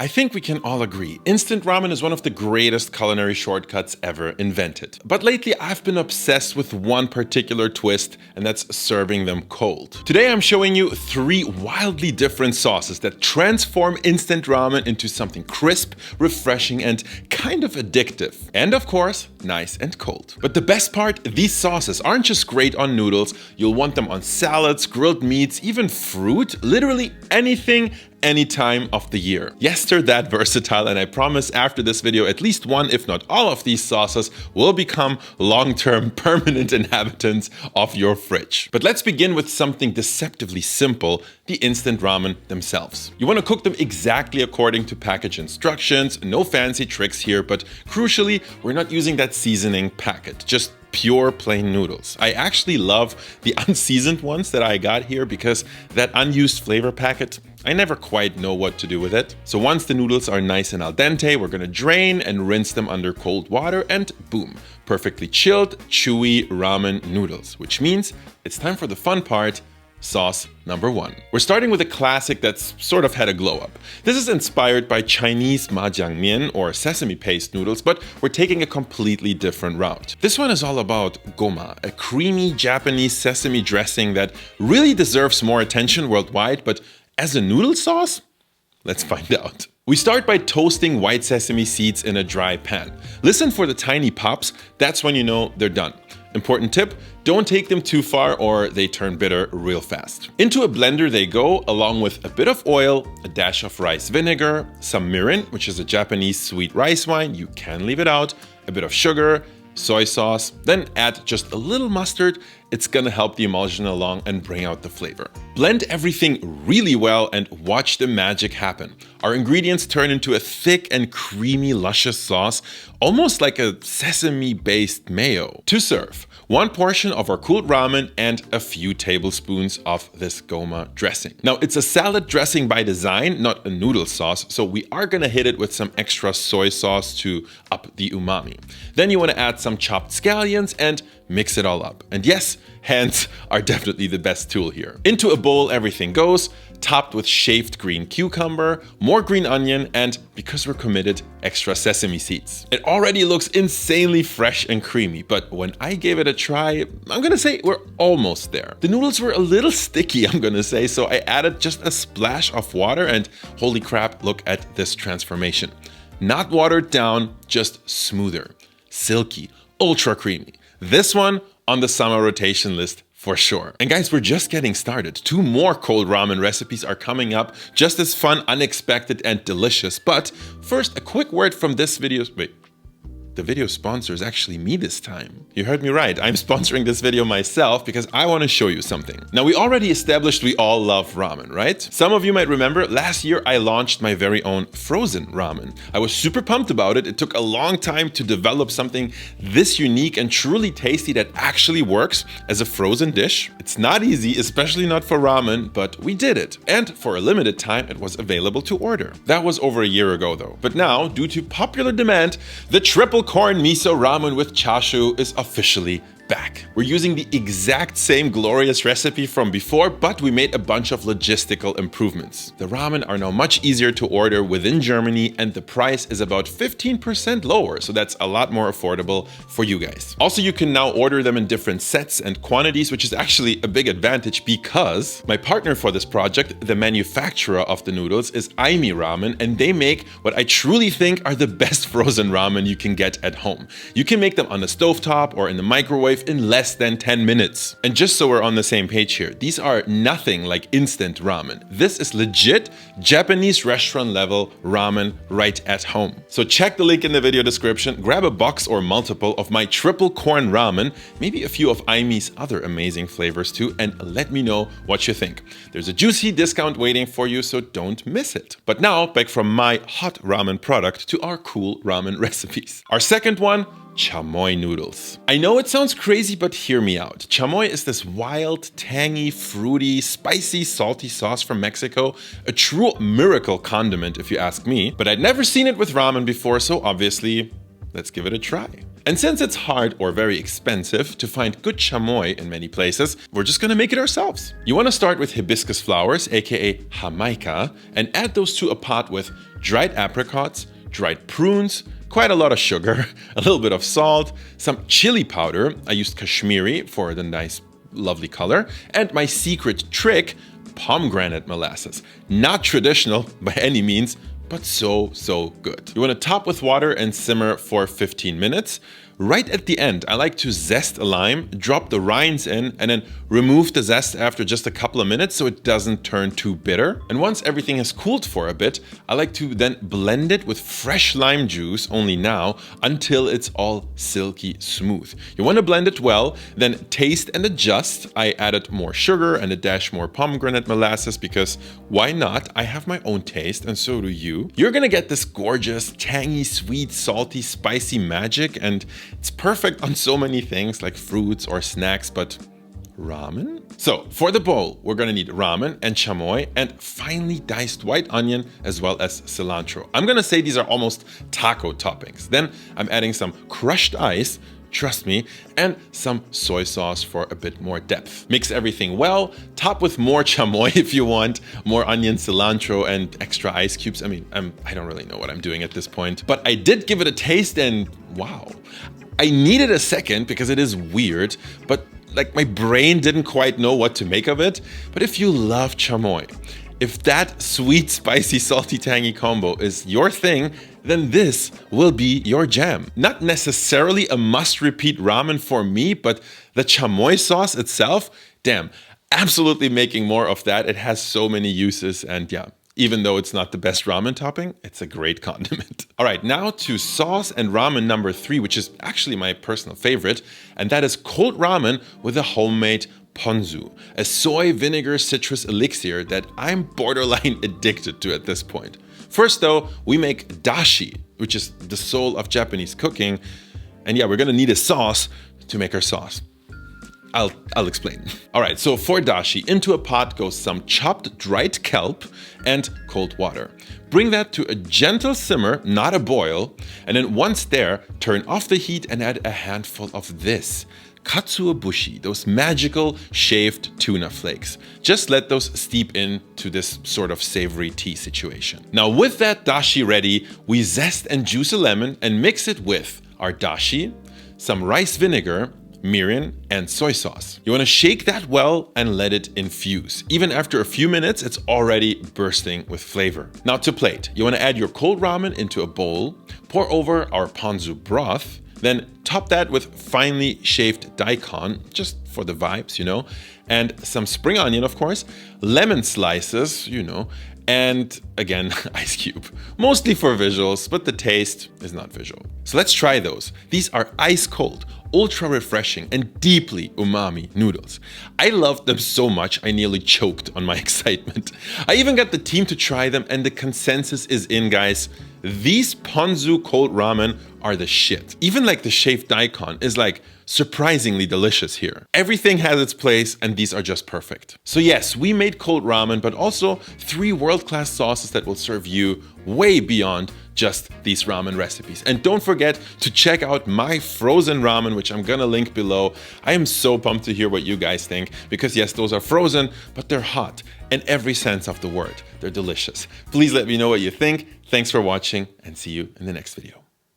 I think we can all agree, instant ramen is one of the greatest culinary shortcuts ever invented. But lately I've been obsessed with one particular twist, and that's serving them cold. Today I'm showing you 3 wildly different sauces that transform instant ramen into something crisp, refreshing, and kind of addictive. And of course, nice and cold. But the best part, these sauces aren't just great on noodles, you'll want them on salads, grilled meats, even fruit, literally anything, any time of the year. Yes, they're that versatile, and I promise after this video at least one, if not all of these sauces will become long-term permanent inhabitants of your fridge. But let's begin with something deceptively simple, the instant ramen themselves. You want to cook them exactly according to package instructions, no fancy tricks here, but crucially, we're not using that seasoning packet, just pure plain noodles. I actually love the unseasoned ones that I got here because that unused flavor packet, I never quite know what to do with it. So once the noodles are nice and al dente, we're gonna drain and rinse them under cold water, and boom, perfectly chilled, chewy ramen noodles, which means it's time for the fun part. Sauce number 1. We're starting with a classic that's sort of had a glow up. This is inspired by Chinese majiangmian or sesame paste noodles, but we're taking a completely different route. This one is all about Goma, a creamy Japanese sesame dressing that really deserves more attention worldwide, but as a noodle sauce? Let's find out. We start by toasting white sesame seeds in a dry pan. Listen for the tiny pops, that's when you know they're done. Important tip, don't take them too far or they turn bitter real fast. Into a blender they go, along with a bit of oil, a dash of rice vinegar, some mirin, which is a Japanese sweet rice wine, you can leave it out, a bit of sugar, soy sauce, then add just a little mustard. It's gonna help the emulsion along and bring out the flavor. Blend everything really well and watch the magic happen. Our ingredients turn into a thick and creamy, luscious sauce, almost like a sesame-based mayo. To serve, 1 portion of our cooled ramen and a few tablespoons of this Goma dressing. Now, it's a salad dressing by design, not a noodle sauce, so we are gonna hit it with some extra soy sauce to up the umami. Then you wanna add some chopped scallions and mix it all up. And yes, hands are definitely the best tool here. Into a bowl everything goes, topped with shaved green cucumber, more green onion, and because we're committed, extra sesame seeds. It already looks insanely fresh and creamy, but when I gave it a try, I'm gonna say we're almost there. The noodles were a little sticky, I'm gonna say, so I added just a splash of water, and holy crap, look at this transformation. Not watered down, just smoother, silky, ultra creamy. This one on the summer rotation list for sure. And guys, we're just getting started. 2 more cold ramen recipes are coming up, just as fun, unexpected, and delicious. But first, a quick word from this video. Wait. The video sponsor is actually me this time. You heard me right, I'm sponsoring this video myself because I want to show you something. Now, we already established we all love ramen, right? Some of you might remember last year I launched my very own frozen ramen. I was super pumped about it. It took a long time to develop something this unique and truly tasty that actually works as a frozen dish. It's not easy, especially not for ramen, but we did it. And for a limited time, it was available to order. That was over a year ago though. But now, due to popular demand, the triple corn miso ramen with chashu is officially back. We're using the exact same glorious recipe from before, but we made a bunch of logistical improvements. The ramen are now much easier to order within Germany, and the price is about 15% lower, so that's a lot more affordable for you guys. Also, you can now order them in different sets and quantities, which is actually a big advantage because my partner for this project, the manufacturer of the noodles, is Aimi Ramen, and they make what I truly think are the best frozen ramen you can get at home. You can make them on the stovetop or in the microwave in less than 10 minutes. And just so we're on the same page here, these are nothing like instant ramen. This is legit Japanese restaurant level ramen right at home. So check the link in the video description, grab a box or multiple of my triple corn ramen, maybe a few of Aimi's other amazing flavors too, and let me know what you think. There's a juicy discount waiting for you, so don't miss it. But now, back from my hot ramen product to our cool ramen recipes. Our second one, Chamoy noodles. I know it sounds crazy, but hear me out. Chamoy is this wild, tangy, fruity, spicy, salty sauce from Mexico. A true miracle condiment if you ask me. But I'd never seen it with ramen before, so obviously, let's give it a try. And since it's hard or very expensive to find good chamoy in many places, we're just gonna make it ourselves. You wanna start with hibiscus flowers, aka Jamaica, and add those to a pot with dried apricots, dried prunes, quite a lot of sugar, a little bit of salt, some chili powder. I used kashmiri for the nice, lovely color, and my secret trick, pomegranate molasses. Not traditional by any means, but so good. You want to top with water and simmer for 15 minutes. Right at the end, I like to zest a lime, drop the rinds in, and then remove the zest after just a couple of minutes so it doesn't turn too bitter. And once everything has cooled for a bit, I like to then blend it with fresh lime juice, only now, until it's all silky smooth. You want to blend it well, then taste and adjust. I added more sugar and a dash more pomegranate molasses because why not? I have my own taste and so do you. You're gonna get this gorgeous, tangy, sweet, salty, spicy magic, and it's perfect on so many things like fruits or snacks, but ramen? So for the bowl, we're gonna need ramen and chamoy and finely diced white onion as well as cilantro. I'm gonna say these are almost taco toppings. Then I'm adding some crushed ice, trust me, and some soy sauce for a bit more depth. Mix everything well, top with more chamoy if you want, more onion, cilantro, and extra ice cubes. I mean, I don't really know what I'm doing at this point, but I did give it a taste and wow. I needed a second because it is weird, but like my brain didn't quite know what to make of it. But if you love chamoy, if that sweet, spicy, salty, tangy combo is your thing, then this will be your jam. Not necessarily a must-repeat ramen for me, but the chamoy sauce itself, damn, absolutely making more of that. It has so many uses and yeah, even though it's not the best ramen topping, it's a great condiment. All right, now to sauce and ramen number 3, which is actually my personal favorite, and that is cold ramen with a homemade Ponzu, a soy vinegar citrus elixir that I'm borderline addicted to at this point. First though, we make dashi, which is the soul of Japanese cooking. And yeah, we're gonna need a sauce to make our sauce. I'll explain. All right, so for dashi, into a pot goes some chopped dried kelp and cold water. Bring that to a gentle simmer, not a boil, and then once there, turn off the heat and add a handful of this. Katsuobushi, those magical shaved tuna flakes. Just let those steep into this sort of savory tea situation. Now with that dashi ready, we zest and juice a lemon and mix it with our dashi, some rice vinegar, mirin, and soy sauce. You want to shake that well and let it infuse. Even after a few minutes, it's already bursting with flavor. Now to plate, you want to add your cold ramen into a bowl, pour over our Panzoo broth, then top that with finely shaved daikon, just for the vibes, you know, and some spring onion, of course, lemon slices, you know, and again, ice cube. Mostly for visuals, but the taste is not visual. So let's try those. These are ice cold, ultra refreshing, and deeply umami noodles. I loved them so much, I nearly choked on my excitement. I even got the team to try them, and the consensus is in, guys. These Ponzu cold ramen are the shit. Even like the shaved daikon is like surprisingly delicious here. Everything has its place and these are just perfect. So yes, we made cold ramen, but also 3 world-class sauces that will serve you way beyond just these ramen recipes. And don't forget to check out my frozen ramen, which I'm gonna link below. I am so pumped to hear what you guys think, because yes, those are frozen, but they're hot in every sense of the word. They're delicious. Please let me know what you think. Thanks for watching and see you in the next video.